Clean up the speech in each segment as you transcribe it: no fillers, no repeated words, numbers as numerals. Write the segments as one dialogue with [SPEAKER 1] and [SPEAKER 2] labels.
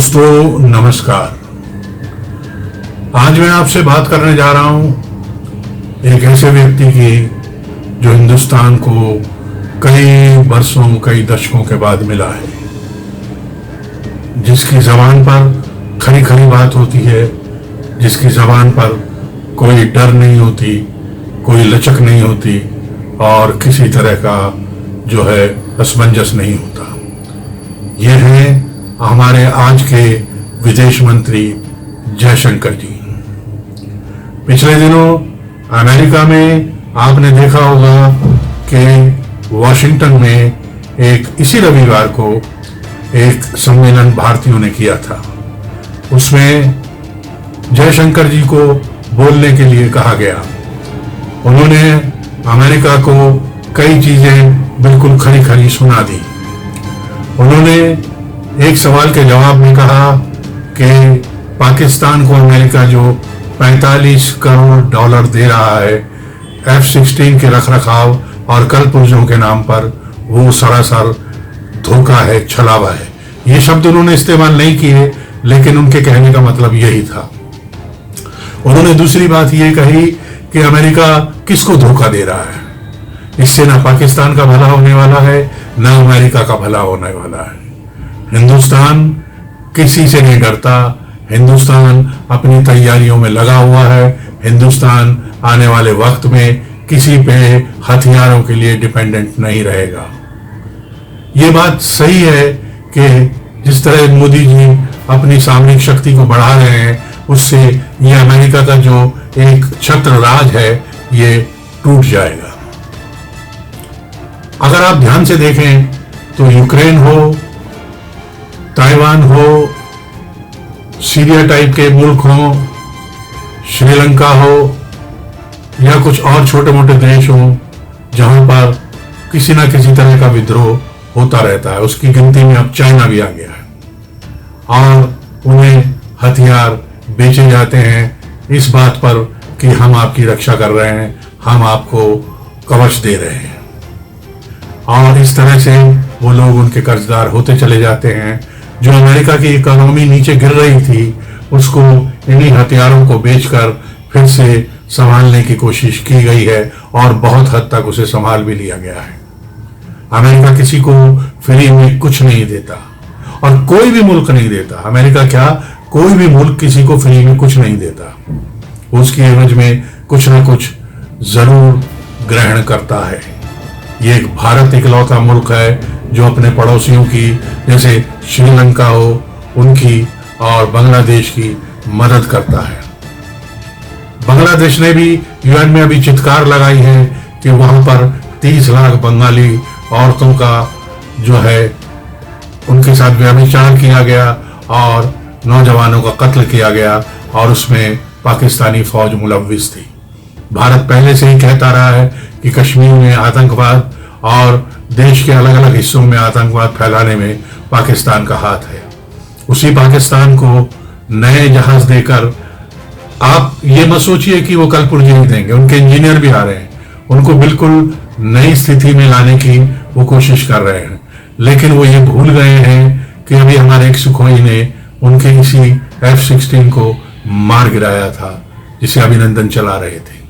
[SPEAKER 1] दोस्तों नमस्कार। आज मैं आपसे बात करने जा रहा हूं एक ऐसे व्यक्ति की जो हिंदुस्तान को कई वर्षों कई दशकों के बाद मिला है, जिसकी जबान पर खरी खरी बात होती है, जिसकी जबान पर कोई डर नहीं होती, कोई लचक नहीं होती और किसी तरह का जो है असमंजस नहीं होता। ये हैं हमारे आज के विदेश मंत्री जयशंकर जी। पिछले दिनों अमेरिका में आपने देखा होगा कि वॉशिंगटन में इसी रविवार को एक सम्मेलन भारतीयों ने किया था। उसमें जयशंकर जी को बोलने के लिए कहा गया। उन्होंने अमेरिका को कई चीजें बिल्कुल खरी खरी सुना दी। उन्होंने एक सवाल के जवाब में कहा कि पाकिस्तान को अमेरिका जो 45 करोड़ डॉलर दे रहा है F-16 के रखरखाव और कल पुर्जों के नाम पर, वो सरासर धोखा है, छलावा है। ये शब्द उन्होंने इस्तेमाल नहीं किए, लेकिन उनके कहने का मतलब यही था। उन्होंने दूसरी बात ये कही कि अमेरिका किसको धोखा दे रहा है। इससे ना पाकिस्तान का भला होने वाला है, ना अमेरिका का भला होने वाला है। हिंदुस्तान किसी से नहीं डरता। हिंदुस्तान अपनी तैयारियों में लगा हुआ है। हिंदुस्तान आने वाले वक्त में किसी पे हथियारों के लिए डिपेंडेंट नहीं रहेगा। ये बात सही है कि जिस तरह मोदी जी अपनी सामरिक शक्ति को बढ़ा रहे हैं, उससे ये अमेरिका का जो एक छत्र राज है ये टूट जाएगा। अगर आप ध्यान से देखें तो यूक्रेन हो, ताइवान हो, सीरिया टाइप के मुल्क हो, श्रीलंका हो या कुछ और छोटे मोटे देश हो जहां पर किसी ना किसी तरह का विद्रोह होता रहता है, उसकी गिनती में अब चाइना भी आ गया है और उन्हें हथियार बेचे जाते हैं इस बात पर कि हम आपकी रक्षा कर रहे हैं, हम आपको कवच दे रहे हैं। और इस तरह से वो लोग उनके कर्जदार होते चले जाते हैं। जो अमेरिका की इकोनॉमी नीचे गिर रही थी, उसको इन्हीं हथियारों को बेचकर फिर से संभालने की कोशिश की गई है और बहुत हद तक उसे संभाल भी लिया गया है। अमेरिका किसी को फ्री में कुछ नहीं देता और कोई भी मुल्क नहीं देता। अमेरिका क्या, कोई भी मुल्क किसी को फ्री में कुछ नहीं देता। उसकी एवज में कुछ ना कुछ जरूर ग्रहण करता है। ये एक भारत इकलौता मुल्क है जो अपने पड़ोसियों की, जैसे श्रीलंका हो, उनकी और बांग्लादेश की मदद करता है। बांग्लादेश ने भी यूएन में अभी चित्कार लगाई है कि वहां पर 30 लाख बंगाली औरतों का जो है उनके साथ व्यभिचार किया गया और नौजवानों का कत्ल किया गया और उसमें पाकिस्तानी फौज मुलव्विस थी। भारत पहले से ही कहता रहा है कि कश्मीर में आतंकवाद और देश के अलग अलग हिस्सों में आतंकवाद फैलाने में पाकिस्तान का हाथ है। उसी पाकिस्तान को नए जहाज देकर, आप ये मत सोचिए कि वो कल पुर्जे ही देंगे, उनके इंजीनियर भी आ रहे हैं, उनको बिल्कुल नई स्थिति में लाने की वो कोशिश कर रहे हैं। लेकिन वो ये भूल गए हैं कि अभी हमारे एक सुखोई ने उनके इसी F-16 को मार गिराया था जिसे अभिनंदन चला रहे थे।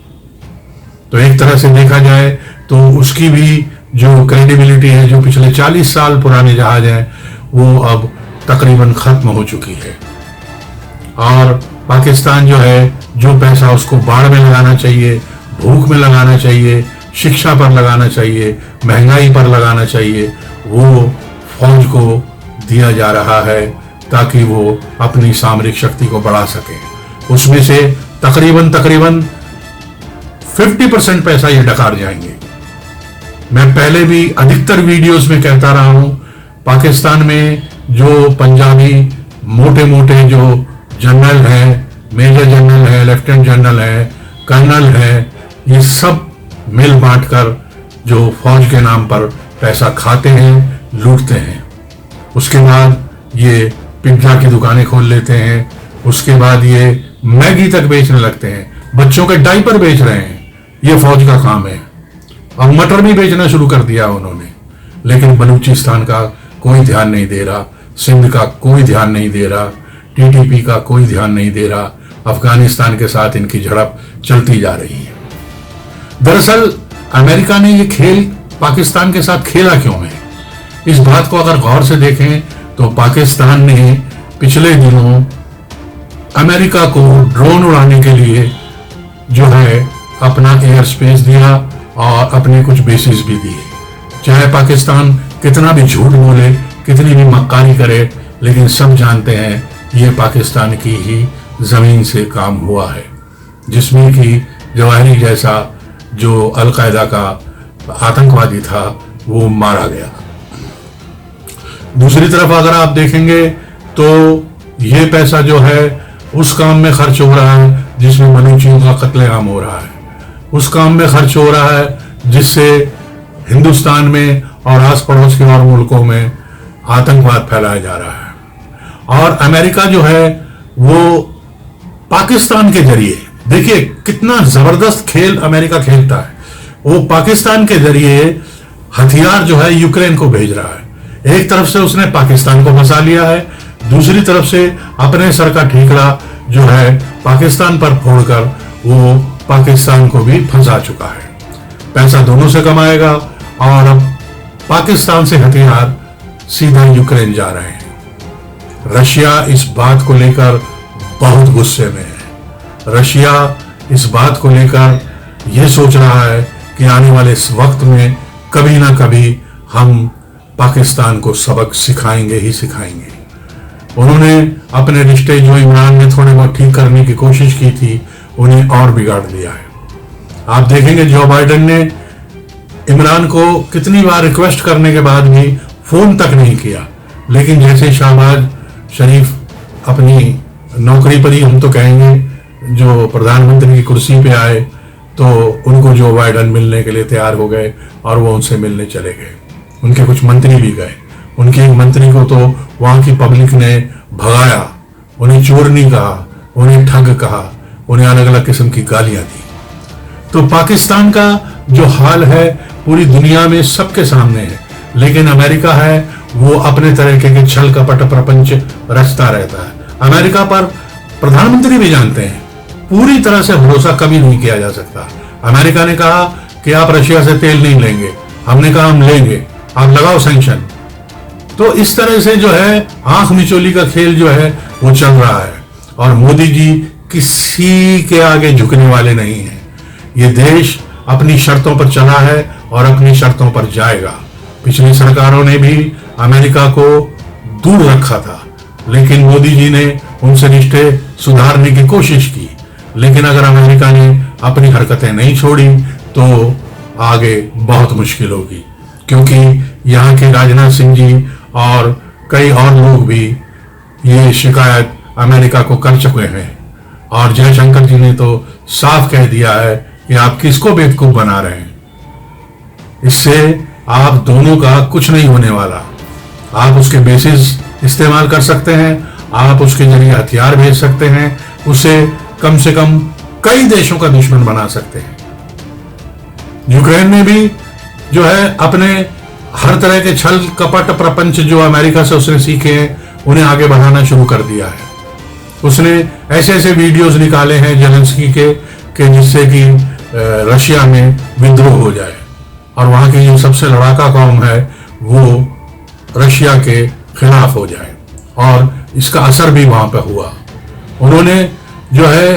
[SPEAKER 1] तो एक तरह से देखा जाए तो उसकी भी जो क्रेडिबिलिटी है, जो पिछले 40 साल पुराने जहाज हैं, वो अब तकरीबन खत्म हो चुकी है। और पाकिस्तान जो है, जो पैसा उसको बाढ़ में लगाना चाहिए, भूख में लगाना चाहिए, शिक्षा पर लगाना चाहिए, महंगाई पर लगाना चाहिए, वो फौज को दिया जा रहा है ताकि वो अपनी सामरिक शक्ति को बढ़ा सके। उसमें से तकरीबन 50% पैसा ये डकार जाएंगे। मैं पहले भी अधिकतर वीडियोस में कहता रहा हूं, पाकिस्तान में जो पंजाबी मोटे मोटे जो जनरल हैं, मेजर जनरल है, लेफ्टिनेंट जनरल है, कर्नल है, ये सब मिल बांट कर जो फौज के नाम पर पैसा खाते हैं, लूटते हैं। उसके बाद ये पिज्जा की दुकानें खोल लेते हैं, उसके बाद ये मैगी तक बेचने लगते हैं, बच्चों के डायपर बेच रहे हैं। ये फौज का काम है। अब मटर भी बेचना शुरू कर दिया उन्होंने, लेकिन बलूचिस्तान का कोई ध्यान नहीं दे रहा। सिंध का कोई ध्यान नहीं दे रहा, टीटीपी का कोई ध्यान नहीं दे रहा, अफगानिस्तान के साथ इनकी झड़प चलती जा रही है। दरअसल अमेरिका ने ये खेल पाकिस्तान के साथ खेला क्यों है, इस बात को अगर गौर से देखें तो पाकिस्तान ने पिछले दिनों अमेरिका को ड्रोन उड़ाने के लिए जो है अपना एयर स्पेस दिया और अपने कुछ बेसिस भी दिए। चाहे पाकिस्तान कितना भी झूठ बोले, कितनी भी मक्कारी करे, लेकिन सब जानते हैं ये पाकिस्तान की ही जमीन से काम हुआ है, जिसमें कि जवाहिरी जैसा जो अलकायदा का आतंकवादी था वो मारा गया। दूसरी तरफ अगर आप देखेंगे तो ये पैसा जो है उस काम में खर्च हो रहा है जिसमें बलूचियों का कत्लेआम हो रहा है, उस काम में खर्च हो रहा है जिससे हिंदुस्तान में और आस पड़ोस के और मुल्कों में आतंकवाद फैलाया जा रहा है। और अमेरिका जो है वो पाकिस्तान के जरिए, देखिए कितना जबरदस्त खेल अमेरिका खेलता है, वो पाकिस्तान के जरिए हथियार जो है यूक्रेन को भेज रहा है। एक तरफ से उसने पाकिस्तान को फंसा लिया है, दूसरी तरफ से अपने सर का ठीकरा जो है पाकिस्तान पर फोड़कर वो पाकिस्तान को भी फंसा चुका है। पैसा दोनों से कमाएगा और अब पाकिस्तान से हथियार सीधा यूक्रेन जा रहे हैं। रशिया इस बात को लेकर बहुत गुस्से में है। रशिया इस बात को लेकर यह सोच रहा है कि आने वाले इस वक्त में कभी ना कभी हम पाकिस्तान को सबक सिखाएंगे ही सिखाएंगे। उन्होंने अपने रिश्ते जो इमरान ने थोड़े बहुत ठीक करने की कोशिश की थी, उन्हें और बिगाड़ दिया है। आप देखेंगे जो बाइडेन ने इमरान को कितनी बार रिक्वेस्ट करने के बाद भी फोन तक नहीं किया, लेकिन जैसे शहबाज शरीफ अपनी नौकरी पर ही हम तो कहेंगे जो प्रधानमंत्री की कुर्सी पे आए तो उनको जो बाइडेन मिलने के लिए तैयार हो गए और वो उनसे मिलने चले गए। उनके कुछ मंत्री भी गए, उनके एक मंत्री को तो वहां की पब्लिक ने भगाया, उन्हें चोरनी कहा, उन्हें ठग कहा, उन्हें अलग अलग किस्म की गालियां दी। तो पाकिस्तान का जो हाल है पूरी दुनिया में सबके सामने है, लेकिन अमेरिका है वो अपने तरीके के छल कपट प्रपंच रचता रहता है। अमेरिका पर प्रधानमंत्री भी जानते हैं पूरी तरह से भरोसा कभी नहीं किया जा सकता। अमेरिका ने कहा कि आप रशिया से तेल नहीं लेंगे, हमने कहा हम लेंगे, आप लगाओ सैंक्शन। तो इस तरह से जो है आंख मिचोली का खेल जो है वो चल रहा है और मोदी जी किसी के आगे झुकने वाले नहीं हैं। ये देश अपनी शर्तों पर चला है और अपनी शर्तों पर जाएगा। पिछली सरकारों ने भी अमेरिका को दूर रखा था, लेकिन मोदी जी ने उनसे रिश्ते सुधारने की कोशिश की, लेकिन अगर अमेरिका ने अपनी हरकतें नहीं छोड़ी तो आगे बहुत मुश्किल होगी, क्योंकि यहाँ के राजनाथ सिंह जी और कई और लोग भी ये शिकायत अमेरिका को कर चुके हैं और जयशंकर जी ने तो साफ कह दिया है कि आप किसको बेवकूफ बना रहे हैं, इससे आप दोनों का कुछ नहीं होने वाला। आप उसके बेसिस इस्तेमाल कर सकते हैं, आप उसके जरिए हथियार भेज सकते हैं, उसे कम से कम कई देशों का दुश्मन बना सकते हैं। यूक्रेन ने भी जो है अपने हर तरह के छल कपट प्रपंच जो अमेरिका से उसने सीखे हैं उन्हें आगे बढ़ाना शुरू कर दिया है। उसने ऐसे ऐसे वीडियोस निकाले हैं जेलेंस्की के जिससे कि रशिया में विद्रोह हो जाए और वहां की जो सबसे लड़ाका कौम है वो रशिया के खिलाफ हो जाए, और इसका असर भी वहां पर हुआ। उन्होंने जो है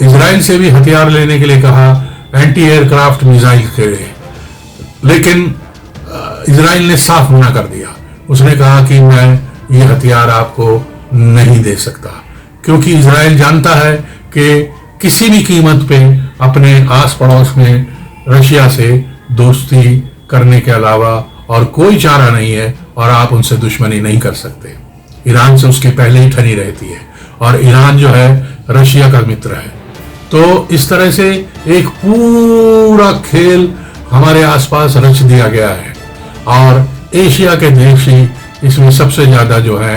[SPEAKER 1] इजराइल से भी हथियार लेने के लिए कहा, एंटी एयरक्राफ्ट मिसाइल के लिए, लेकिन इजराइल ने साफ मना कर दिया। उसने कहा कि मैं ये हथियार आपको नहीं दे सकता, क्योंकि इजराइल जानता है कि किसी भी कीमत पे अपने आस पड़ोस में रशिया से दोस्ती करने के अलावा और कोई चारा नहीं है और आप उनसे दुश्मनी नहीं कर सकते। ईरान से उसकी पहले ही ठनी रहती है और ईरान जो है रशिया का मित्र है। तो इस तरह से एक पूरा खेल हमारे आसपास रच दिया गया है और एशिया के देश ही इसमें सबसे ज्यादा जो है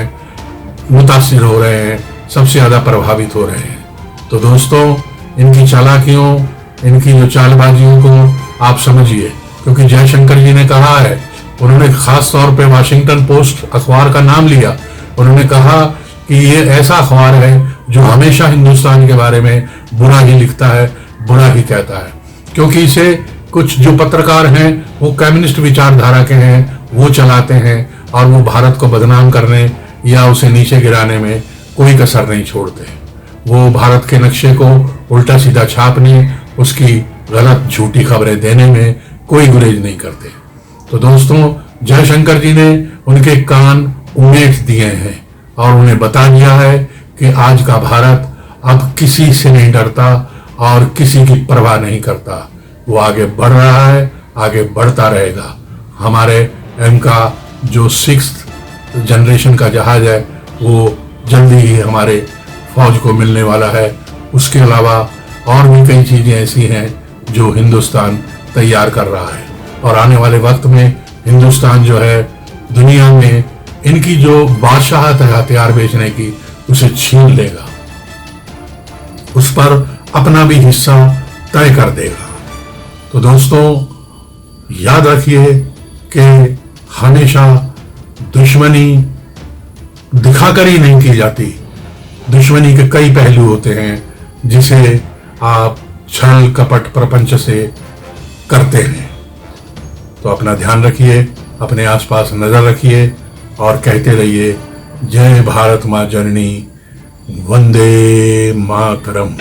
[SPEAKER 1] मुतासिर हो रहे हैं, सबसे ज्यादा प्रभावित हो रहे हैं। तो दोस्तों, इनकी चालाकियों, इनकी जो चालबाजियों को आप समझिए, क्योंकि जयशंकर जी ने कहा है उन्होंने खास तौर पे वाशिंगटन पोस्ट अखबार का नाम लिया। उन्होंने कहा कि ये ऐसा अखबार है जो हमेशा हिंदुस्तान के बारे में बुरा ही लिखता है, बुरा ही कहता है, क्योंकि इसे कुछ जो पत्रकार हैं वो कम्युनिस्ट विचारधारा के हैं, वो चलाते हैं और वो भारत को बदनाम करने या उसे नीचे गिराने में कोई कसर नहीं छोड़ते। वो भारत के नक्शे को उल्टा सीधा छापने, उसकी गलत झूठी खबरें देने में कोई गुरेज नहीं करते। तो दोस्तों, जयशंकर जी ने उनके कान उमेट दिए हैं और उन्हें बता दिया है कि आज का भारत अब किसी से नहीं डरता और किसी की परवाह नहीं करता। वो आगे बढ़ रहा है, आगे बढ़ता रहेगा। हमारे एम का जो 6th जनरेशन का जहाज है वो जल्दी ही हमारे फौज को मिलने वाला है। उसके अलावा और भी कई चीजें ऐसी हैं जो हिंदुस्तान तैयार कर रहा है और आने वाले वक्त में हिंदुस्तान जो है दुनिया में इनकी जो बादशाहत है हथियार बेचने की, उसे छीन लेगा, उस पर अपना भी हिस्सा तय कर देगा। तो दोस्तों, याद रखिए कि हमेशा दुश्मनी दिखाकर ही नहीं की जाती। दुश्मनी के कई पहलू होते हैं जिसे आप छल कपट प्रपंच से करते हैं। तो अपना ध्यान रखिए, अपने आसपास नजर रखिए और कहते रहिए, जय भारत मां जननी, वंदे मातरम।